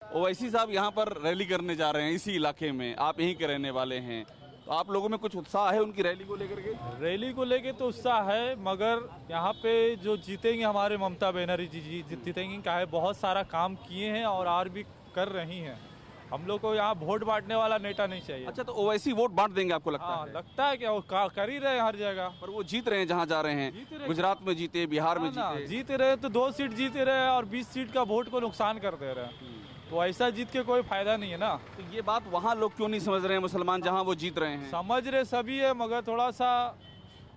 ओवैसी साहब यहाँ पर रैली करने जा रहे हैं इसी इलाके में, आप यहीं के रहने वाले हैं, तो आप लोगों में कुछ उत्साह है उनकी रैली को लेकर के? रैली को लेके तो उत्साह है, मगर यहाँ पे जो जीतेंगे हमारे ममता बनर्जी जी जीतेंगे, क्या है बहुत सारा काम किए हैं और भी कर रही हैं। हम लोग को यहाँ वोट बांटने वाला नेता नहीं चाहिए। अच्छा, तो ओवैसी वोट बांट देंगे आपको लगता हाँ, है? लगता है क्या वो कर ही रहे हैं हर जगह। पर वो जीत रहे हैं जहाँ जा रहे जीत हैं, रहे। गुजरात में जीते, बिहार में ना, जीते। जीत रहे तो 2 सीट जीते रहे और 20 सीट का वोट को नुकसान कर दे रहे हैं, तो ऐसा जीत के कोई फायदा नहीं है ना। तो ये बात वहाँ लोग क्यों नहीं समझ रहे हैं मुसलमान, जहाँ वो जीत रहे हैं? समझ रहे सभी है, मगर थोड़ा सा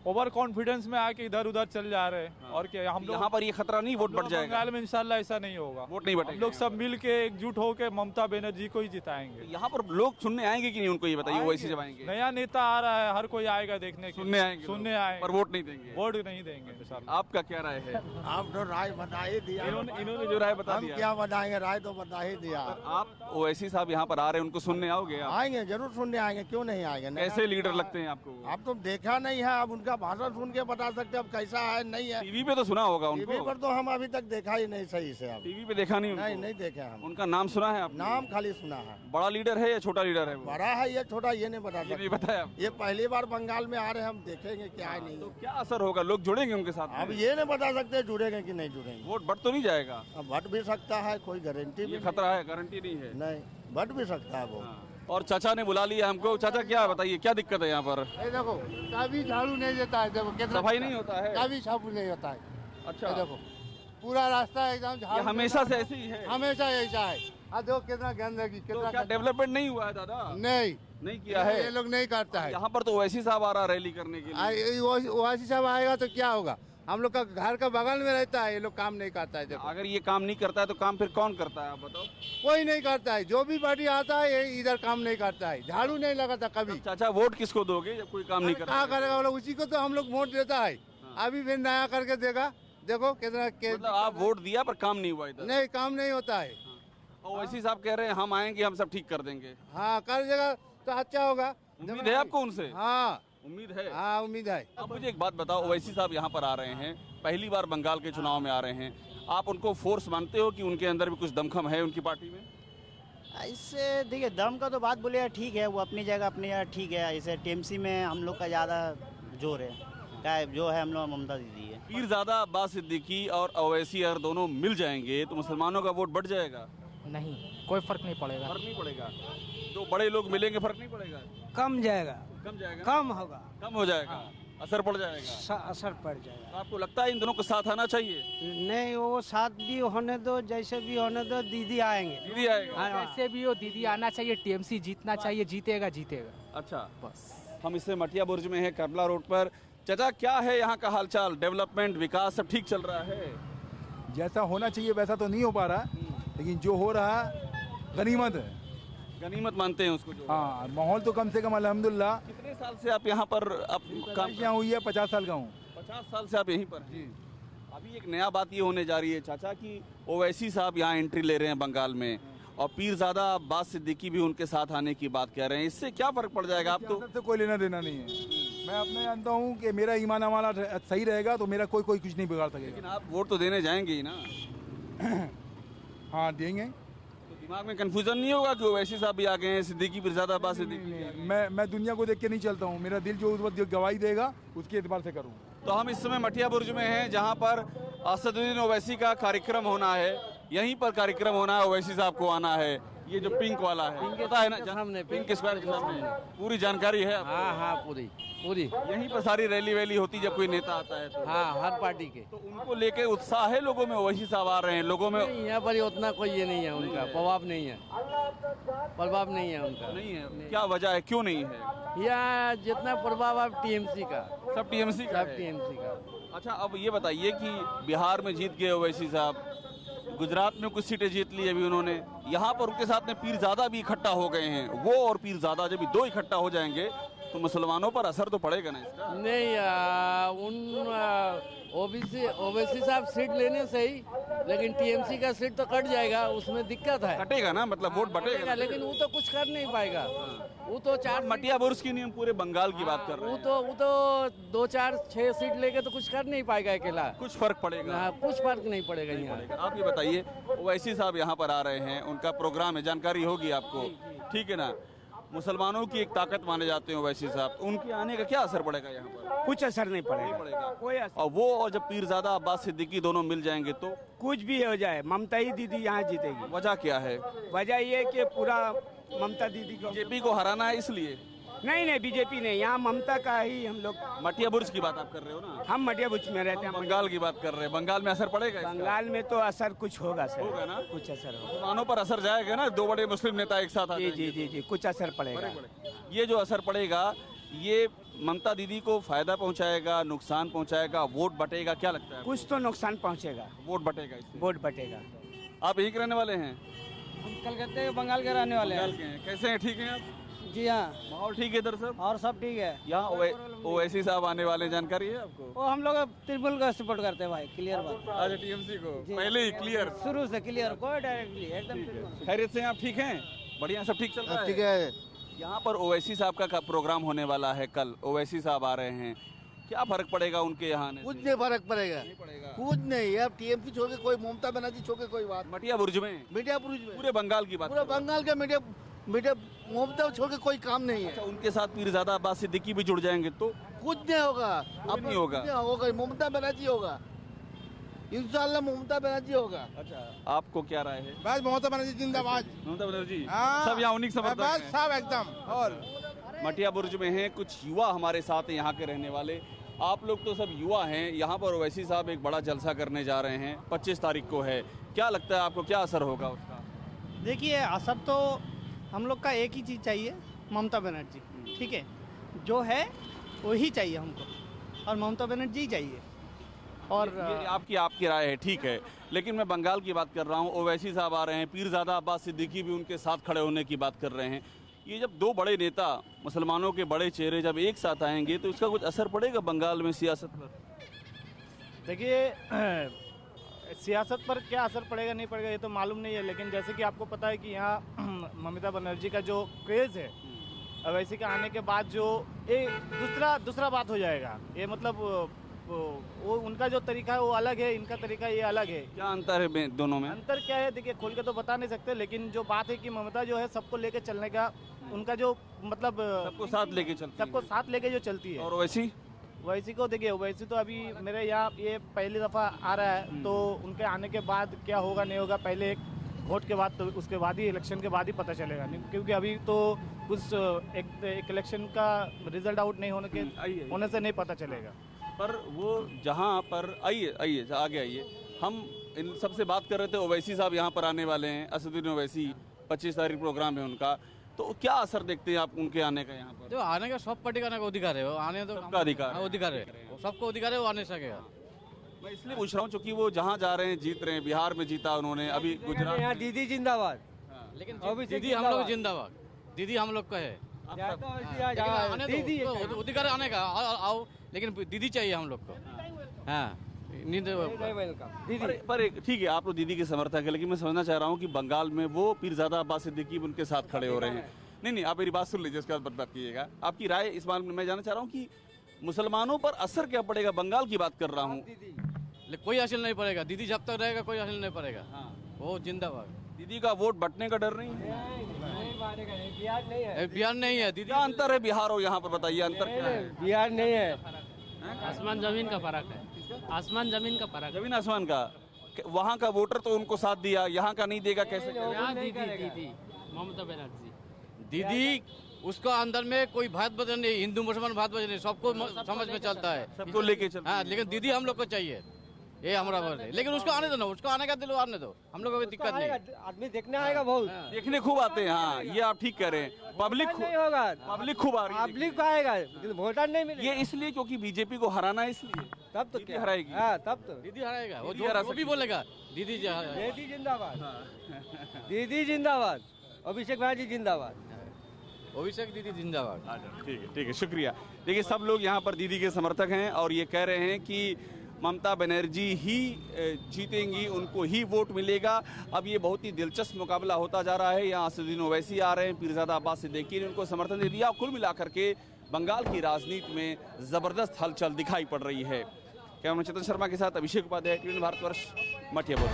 ओवर कॉन्फिडेंस में आके इधर उधर चल जा रहे हैं। और क्या हम लोग यहाँ पर ये खतरा नहीं वोट बढ़ जाएगा? बंगाल में इंशाल्लाह ऐसा नहीं होगा, वोट नहीं बढ़ेगा। हम लोग सब मिल के एकजुट होकर ममता बनर्जी को ही जिताएंगे। यहाँ पर लोग सुनने आएंगे कि नहीं, उनको ये बताइए, ओवैसी जब आएंगे? नया नेता आ रहा है, हर कोई आएगा देखने के, सुनने आएंगे, सुनने आएंगे, पर वोट नहीं देंगे। वोट नहीं देंगे इंशाल्लाह। आपका क्या राय है? आप तो राय बता ही दिया। इन्होंने जो राय बता हम दिया, क्या बताएंगे, राय तो बता ही दिया। आप ओवैसी साहब यहाँ पर आ रहे हैं, उनको सुनने आओगे आप? आएंगे, जरूर सुनने आएंगे, क्यों नहीं आएंगे। कैसे लीडर लगते हैं आपको? आप तो देखा नहीं है, अब उनका भाषण सुन के बता सकते अब कैसा है नहीं है। टीवी पे तो सुना होगा टीवी उनको? पर तो हम अभी तक देखा ही नहीं सही से। अब टीवी पे देखा नहीं उनको? नहीं देखे हम। उनका नाम सुना है आपने? नाम खाली सुना है। बड़ा लीडर है या छोटा लीडर है वो? बड़ा है ये छोटा ये नहीं बता ये नहीं सकते। बताया? ये पहली बार बंगाल में आ रहे हैं, हम देखेंगे क्या है नहीं तो है। क्या असर होगा, लोग जुड़ेंगे उनके साथ? अब ये नहीं बता सकते जुड़ेंगे कि नहीं जुड़ेंगे। वोट बढ़ तो नहीं जाएगा? अब बढ़ भी सकता है, कोई गारंटी भी ये खतरा है, गारंटी नहीं है। नहीं, बढ़ भी सकता है वो। और चाचा ने बुला लिया हमको। चाचा क्या बताइए, क्या दिक्कत है यहाँ पर? देखो कभी झाड़ू नहीं देता है, देखो कितना सफाई नहीं होता है? कभी साबु नहीं होता है। अच्छा, देखो पूरा रास्ता एकदम ये झाड़ू हमेशा से ऐसे ही है? हमेशा ऐसा है। देखो कितना गंदगी, तो कितना क्या डेवलपमेंट नहीं हुआ है दादा? नहीं किया है? ये लोग नहीं करता है। यहाँ पर तो ओवैसी साहब आ रहा रैली करने के लिए। ओवैसी साहब आएगा तो क्या होगा, हम लोग का घर का बगल में रहता है, ये लोग काम नहीं करता है। देखो अगर ये काम नहीं करता है तो काम फिर कौन करता है, आप बताओ? कोई नहीं करता है, जो भी पार्टी आता है ये इधर काम नहीं करता है, झाड़ू नहीं लगाता कभी। चाचा वोट किसको दोगे जब कोई काम नहीं करता? क्या करेगा वो लोग, उसी को तो हम लोग वोट देता है। अभी भी नया करके देगा, देखो कितना मतलब आप वोट दिया पर काम नहीं हुआ इधर? नहीं, काम नहीं होता है। ओवैसी साहब कह रहे हैं हम आएंगे, हम सब ठीक कर देंगे। हाँ, कर देगा तो अच्छा होगा। उम्मीद है आपको उनसे? हाँ, उम्मीद है। हाँ उम्मीद है। अब मुझे एक बात बताओ, ओवैसी साहब यहाँ पर आ रहे हैं, पहली बार बंगाल के चुनाव में आ रहे हैं, आप उनको फोर्स मानते हो कि उनके अंदर भी कुछ दमखम है उनकी पार्टी में? इससे देखिए दम का तो बात बोले ठीक है, वो अपनी जगह ठीक है। ऐसे टीएमसी में हम लोग का ज़्यादा जोर है, क्या है जो है हम लोग ममता दीदी है। पीरजादा अब्बास सिद्दीकी और ओवैसी अगर दोनों मिल जाएंगे तो मुसलमानों का वोट बढ़ जाएगा? नहीं, कोई फर्क नहीं पड़ेगा। फर्क नहीं पड़ेगा? तो बड़े लोग मिलेंगे, फर्क नहीं पड़ेगा? कम जाएगा, कम जाएगा? कम होगा, कम हो जाएगा, असर पड़ जाएगा। असर पड़ जाएगा। तो आपको लगता है इन दोनों को साथ आना चाहिए? नहीं, वो साथ भी होने दो, जैसे भी होने दो, दीदी आएंगे। दीदी आएगा? जैसे भी हो दीदी आना चाहिए, टीएमसी जीतना चाहिए, जीतेगा जीतेगा। अच्छा, बस। हम इससे मटिया बुर्ज में है, करबला रोड पर। चाचा क्या है यहाँ का हालचाल, डेवलपमेंट, विकास सब ठीक चल रहा है? जैसा होना चाहिए वैसा तो नहीं हो पा रहा, लेकिन जो हो रहा गनीमत है। गनीमत मानते हैं उसको जो? हाँ, माहौल तो कम से कम अल्हम्दुलिल्लाह। कितने साल से आप यहाँ पर काम? यहाँ हुई है 50 साल का हूँ। 50 साल से आप यहीं पर जी? अभी एक नया बात ये होने जा रही है चाचा कि ओवैसी साहब यहाँ एंट्री ले रहे हैं बंगाल में, और पीरजादा अब्बास सिद्दीकी भी उनके साथ आने की बात कह रहे हैं। इससे क्या फर्क पड़ जाएगा? आप तो से कोई लेना देना नहीं है। मैं अपने जानता हूँ कि मेरा ईमान अमाना सही रहेगा तो मेरा कोई कुछ नहीं बिगाड़ सकेगा। लेकिन आप वोट तो देने जाएंगे ही ना? हाँ, देंगे। तो दिमाग में कंफ्यूजन नहीं होगा कि ओवैसी साहब भी आ गए हैं, सिद्दीकी, पीरजादा अब्बास सिद्दीकी? मैं दुनिया को देख के नहीं चलता हूँ, मेरा दिल जो उस वक्त गवाही देगा उसके एतबार से करूँ। तो हम इस समय मटिया बुर्ज में हैं, जहां पर असदुद्दीन ओवैसी का कार्यक्रम होना है। यहीं पर कार्यक्रम होना है, ओवैसी साहब को आना है। ये जो पिंक वाला है, पता है ना? सामने पिंक स्क्वायर के सामने पूरी जानकारी है? हाँ हाँ, पूरी पूरी यहीं पर सारी रैली वैली होती जब कोई नेता आता है तो? हाँ, हर पार्टी के। तो उनको लेके उत्साह है लोगों में? ओवैसी साहब आ रहे हैं, लोगों में नहीं, यहाँ पर उतना कोई ये नहीं है, उनका प्रभाव नहीं है, प्रभाव नहीं है उनका। नहीं है? क्या वजह है, क्यों नहीं है? यहाँ जितना प्रभाव है टीएमसी का, सब टीएमसी का सब है? टीएमसी का। अच्छा, अब ये बताइए कि बिहार में जीत गए ओवैसी साहब, गुजरात में कुछ सीटें जीत ली अभी उन्होंने, यहाँ पर उनके साथ में पीरजादा भी इकट्ठा हो गए हैं। वो और पीरजादा जब दो इकट्ठा हो जाएंगे तो मुसलमानों पर असर तो पड़ेगा ना इसका। नहीं उन ओबीसी साहब सीट लेने से ही, लेकिन टीएमसी का सीट तो कट जाएगा, उसमें दिक्कत है। कटेगा ना, मतलब वोट बटेगा ना। लेकिन वो तो कुछ कर नहीं पाएगा। वो तो चार मटिया बुर्ज की नहीं, हम पूरे बंगाल की बात कर रहे हैं। वो तो 2 4 6 सीट लेके तो कुछ कर नहीं पाएगा अकेला। कुछ फर्क पड़ेगा। हाँ, कुछ फर्क नहीं पड़ेगा यहाँ। आप ये बताइए, ओवैसी साहब यहाँ पर आ रहे हैं, उनका प्रोग्राम है, जानकारी होगी आपको, ठीक है ना। मुसलमानों की एक ताकत माने जाते हैं ओवैसी साहब, तो उनके आने का क्या असर पड़ेगा यहाँ पर? कुछ असर नहीं नहीं पड़ेगा, पड़ेगा। कोई असर। और वो और जब पीरजादा अब्बास सिद्दीकी दोनों मिल जाएंगे तो कुछ भी हो जाए, ममता ही दीदी यहाँ जीतेगी। वजह क्या है? वजह ये कि पूरा ममता दीदी को, बीजेपी को हराना है इसलिए। नहीं बीजेपी नहीं, यहाँ ममता का ही हम लोग। मटिया बुर्ज की बात आप कर रहे हो ना? हम मटिया बुर्ज में रहते हैं। बंगाल की बात कर रहे हैं, बंगाल में असर पड़ेगा इसका? बंगाल में तो असर कुछ होगा सर, होगा ना? कुछ असर होगा। मुसलमानों पर असर जाएगा ना, 2 बड़े मुस्लिम नेता एक साथ आ जी जाएंगे जी जी जी, कुछ असर पड़ेगा। ये जो असर पड़ेगा, ये ममता दीदी को फायदा पहुंचाएगा, नुकसान पहुंचाएगा, वोट बटेगा, क्या लगता है? कुछ तो नुकसान पहुँचेगा, वोट बटेगा इससे। वोट बटेगा। आप यहीं के रहने वाले हैं? हम कलकत्ते के बंगाल के रहने वाले बंगाल के हैं। कैसे हैं, ठीक हैं आप? जी हाँ, माहौल ठीक है इधर सब? और सब ठीक है। यहाँ ओवैसी साहब आने वाले, जानकारी है आपको? वो हम लोग तृणमूल का सपोर्ट करते हैं भाई, क्लियर बात। आज टीएमसी को पहले ही क्लियर, शुरू से क्लियर, कोई डायरेक्टली एकदम। खैरियत से हैं आप? ठीक हैं, बढ़िया, सब ठीक चल रहा है? ठीक है। यहाँ पर ओवैसी साहब का प्रोग्राम होने वाला है कल, ओवैसी साहब आ रहे हैं, क्या फर्क पड़ेगा उनके यहाँ आने कुछ से? नहीं फर्क पड़ेगा, नहीं पड़ेगा। कुछ नहीं। अब टीएमसी छोड़ के कोई, ममता बनर्जी छोड़ के कोई बात। मटिया बुर्ज में, मीडिया पुरुष में, पूरे बंगाल की बात पूरा कर रहे हैं। बंगाल का मीडिया ममता छोड़ के कोई काम नहीं है। अच्छा, उनके साथ पीरजादा अब्बास सिद्दीकी भी जुड़ जाएंगे तो? कुछ नहीं होगा, अब नहीं होगा। ममता बनर्जी होगा, इंशाल्लाह ममता बनर्जी होगा। अच्छा, आपको क्या राय है? बस ममता बनर्जी जिंदाबाद। ममता बनर्जी हाँ। सब यहाँ उन्हीं के समर्थक बस हैं। सब एकदम। और मटिया बुर्ज में हैं कुछ युवा हमारे साथ हैं, यहाँ के रहने वाले। आप लोग तो सब युवा हैं, यहाँ पर ओवैसी साहब एक बड़ा जलसा करने जा रहे हैं, 25 तारीख को है। क्या लगता है आपको, क्या असर होगा उसका? देखिए, असर तो हम लोग का एक ही चीज़ चाहिए, ममता बनर्जी, ठीक है, जो है वही चाहिए हमको, और ममता बनर्जी ही चाहिए। और ये आपकी राय है, ठीक है, लेकिन मैं बंगाल की बात कर रहा हूँ। ओवैसी साहब आ रहे हैं, पीरजादा अब्बास सिद्दीकी भी उनके साथ खड़े होने की बात कर रहे हैं। ये जब 2 बड़े नेता, मुसलमानों के बड़े चेहरे जब एक साथ आएंगे तो इसका कुछ असर पड़ेगा बंगाल में सियासत पर? देखिए, सियासत पर क्या असर पड़ेगा नहीं पड़ेगा ये तो मालूम नहीं है, लेकिन जैसे कि आपको पता है कि यहाँ ममता बनर्जी का जो क्रेज़ है, ओवैसी के आने के बाद जो एक दूसरा बात हो जाएगा। ये मतलब वो उनका जो तरीका है वो अलग है, इनका तरीका ये अलग है। क्या अंतर है दोनों में? अंतर क्या है, देखिए खोल के तो बता नहीं सकते, लेकिन जो बात है कि ममता जो है सबको लेके चलने का, उनका जो मतलब सबको साथ लेके चलती सबको साथ लेके जो चलती है। और ओवैसी ओवैसी को देखिए, ओवैसी तो अभी मेरे यहाँ ये पहली दफ़ा आ रहा है, तो उनके आने के बाद क्या होगा नहीं होगा, पहले एक वोट के बाद, तो उसके बाद ही, इलेक्शन के बाद ही पता चलेगा। नहीं, क्योंकि अभी तो कुछ एक इलेक्शन का रिजल्ट आउट नहीं होने से नहीं पता चलेगा। पर वो जहाँ पर आइए आगे आइए, हम इन सबसे बात कर रहे थे। ओवैसी साहब यहाँ पर आने वाले हैं, असदुद्दीन ओवैसी, 25 तारीख प्रोग्राम है उनका, तो क्या असर देखते हैं आप उनके आने का यहाँ पर? जो आने का सब पार्टी का आने का अधिकार है, वो आने तो सबका अधिकार है। अधिकार है, सबको अधिकार है, वो आने सकेगा। मैं इसलिए पूछ रहा हूँ क्योंकि वो जहाँ जा रहे हैं जीत रहे हैं। बिहार में जीता उन्होंने, अभी गुजरात में। दीदी जिंदाबाद। लेकिन दीदी हम लोग जिंदाबाद, दीदी हम लोग का है। दीदी अधिकार आने का, आओ, लेकिन दीदी चाहिए हम लोग को। हाँ, पर एक ठीक है, आप लोग दीदी के समर्थक है, लेकिन मैं समझना चाह रहा हूँ कि बंगाल में वो पीरजादा अब्बास सिद्दीकी उनके साथ खड़े हो रहे हैं। नहीं, आप मेरी बात सुन लीजिए, उसके बाद बात कीजिएगा। आपकी राय इस बारे में मैं जानना चाह रहा हूँ कि मुसलमानों पर असर क्या पड़ेगा, बंगाल की बात कर रहा हूँ। कोई असर नहीं पड़ेगा, दीदी जब तक रहेगा कोई असर नहीं पड़ेगा। वो जिंदाबाद। दीदी का वोट बटने का डर नहीं है? बिहार नहीं है दीदी। क्या अंतर है बिहार और यहाँ पर, बताइए अंतर क्या है? बिहार नहीं है, आसमान जमीन का फर्क है, आसमान जमीन का फर्क है। जमीन आसमान का। वहाँ का वोटर तो उनको साथ दिया, यहाँ का नहीं देगा, कैसे? यहाँ दीदी ममता बनर्जी दीदी, उसका अंदर में कोई भात बदल नहीं, हिंदू मुसलमान भात बदल नहीं, सबको समझ में चलता है, सबको लेके चल। हाँ, लेकिन दीदी हम लोग को चाहिए, ये हमारा वर्ड है। लेकिन उसको आने दो ना, उसको आने का दिलो, आने दो, हम लोग को कोई दिक्कत नहीं। आदमी देखने आएगा बहुत, देखने खूब आते हैं। हाँ, ये आप ठीक कह रहे हैं। पब्लिक नहीं होगा, पब्लिक खूब आ रही है। पब्लिक आएगा, लेकिन वोटर नहीं मिलेगा। ये इसलिए क्योंकि बीजेपी को हराना है, इसलिए तब तो दीदी हराएगी। हाँ, तब तो दीदी हराएगा, वो दीदी हरा जो भी बोलेगा दीदी दीदी जिंदाबाद, दीदी जिंदाबाद, अभिषेक बनर्जी जिंदाबाद। अभिषेक दीदी जिंदाबाद। ठीक है, शुक्रिया। देखिए, सब लोग यहाँ पर दीदी के समर्थक हैं और ये कह रहे हैं कि ममता बनर्जी ही जीतेंगी, उनको ही वोट मिलेगा। अब ये बहुत ही दिलचस्प मुकाबला होता जा रहा है। यहाँ असदुद्दीन ओवैसी आ रहे हैं, पीरजादा अब्बास सिद्दीकी ने उनको समर्थन दे दिया। कुल मिलाकर के बंगाल की राजनीति में जबरदस्त हलचल दिखाई पड़ रही है। कैमरा चेतन शर्मा के साथ अभिषेक उपाध्याय, टीवी भारतवर्ष, मठिया बोल।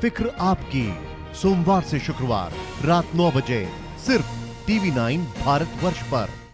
फिक्र आपकी, सोमवार से शुक्रवार रात 9 बजे सिर्फ TV9 भारतवर्ष पर।